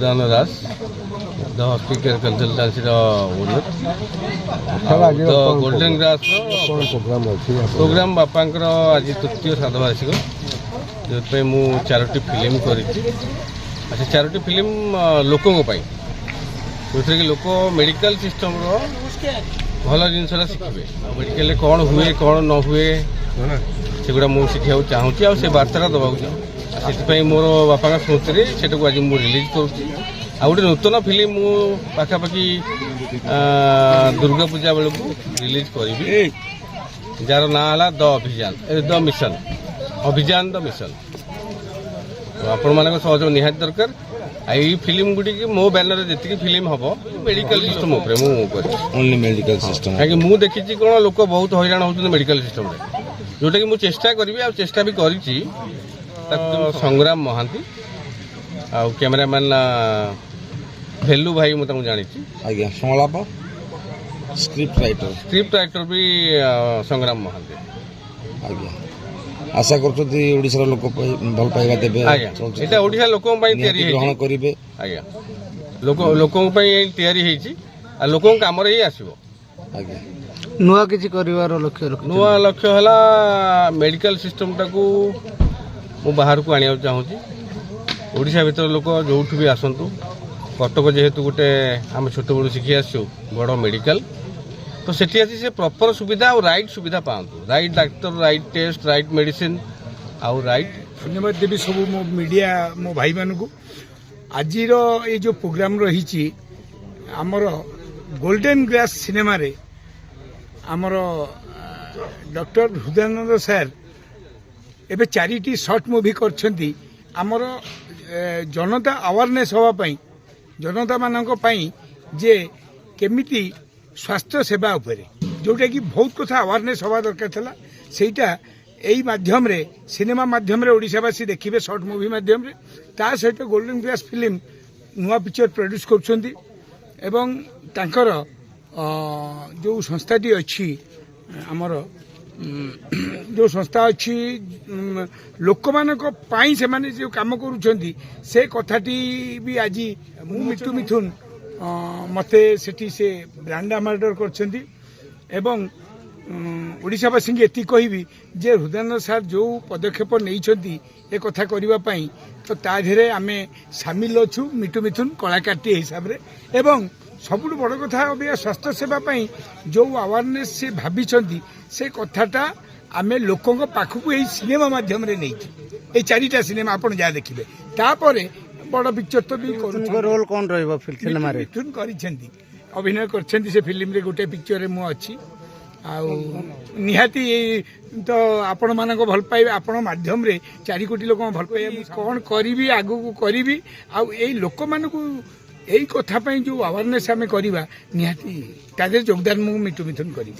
Sudan Das the hospital consultancy owner तो golden grass programme बापांकर आज तृतीय श्राद्धवार्षिक जो मु 4टी फिल्म कर चारोटी फिल्म लोकों जो कि लोक मेडिकल सिस्टम भल जिनसा शिखे मेडिकल कौन हुए कौन न हुए सेगुड़ा मुझे शिखा चाहूँगी आ बार्ता दवा से मोर बापा स्मृति से आज मुझे रिलीज करुँच आ गए नूतन फिल्म मु पाखापाखि दुर्गा पूजा बेलू रिलीज करी जार ना है द मिशन अभियान द मिशन आपण मान सहयोग निहाती दरकार आई फिल्म गुड़ी मो बैनर जी फिल्म हम medical system only medical system कहीं मुझे देखी कौन लोक बहुत हैरान होती मेडिकल सिस्टम जोटा कि मुझे चेष्टा करी आ चेष्टा भी करी संग्राम महांती आ कैमरामैन भेलू भाई मुझे जानी आज्ञा संलाप स्क्रिप्ट राइटर भी संग्राम महांती आज्ञा आशा करशार लोक भल पाइबा देवे यहाँ ओडिशा लोक ग्रहण करेंगे आज्ञा लोकों लोकों कम आसो आज्ञा नुआ किसी करिवार लक्ष्य नुआ लक्ष्य है मेडिकल सिस्टम टाकू मु बाहर को आने चाहूँगी ओडिशा भीतर लोक जो भी आसतु कटक जेहेतु गोटे आम छोट बड़ू शिखी आसु बड़ मेडिकल तो सेठी आसी से प्रॉपर सुविधा और राइट सुविधा पातु right doctor right test right medicine आउ राइट धन्यवाद देवी सब मो मीडिया मो भाई मान को आज ये जो प्रोग्राम रही आमर गोल्डन ग्रास सिनेमा रे आमर डॉक्टर हृदयानंद सर एबे 4टी शॉर्ट मूवी करछंती आमर जनता अवेयरनेस होवाई जनता मानक पई जे केमिति स्वास्थ्य सेवा उपरे जोटा कि बहुत कथा अवेयरनेस हवा दरकार था सेटा यही माध्यम रे सिनेमा माध्यम रे ओडिशावासी देखिए शॉर्ट मूवी माध्यम रे ता सहित गोल्डन ग्रास फिल्म नुआ पिक्चर प्रोड्यूस करछंती एवं तांकर जो संस्थाटी अच्छी आमर जो संस्था अच्छी लोक मानक पाई से माने जो काम करूछंती से कथाटी भी आज मिठू मिथुन मते सेठी से ब्रांड एम्बेसडर करछंती एवं ओडिशावासी एति कहबी जे हृदयानंद सार जो पदक्षेप नैछंती ए कथा करिबा पई तो ता धेरे आमे शामिल अछु मिठू मिथुन कलाकारटी हिसाब रे एवं सबुठ बड़ कथा अभी स्वास्थ्य सेवा पई जो अवेयरनेस से भाभी से कथाटा आमे लोकों पाखक यही सिनेमा माध्यम रे नहीं ये 4टा सिनेमा आपण जा देखिबे तापरे बड़ पिक्चर तो भी रोल कौन रहिबो सिनेमा रे मिथुन करिसेंती अभिनय करछंती से फिल्म रे गोटे पिक्चर रे मु अछि आ निहाती तो आपण मानक भल पाइबे आपण माध्यम रे 4 कोटी लोक भल पाइबे कोन करिवि आगु को करिवि आ एई लोक मानकु यही कथा जो अवेयरनेस आम करवा निहाती योगदान मु मिठू मिथुन करी।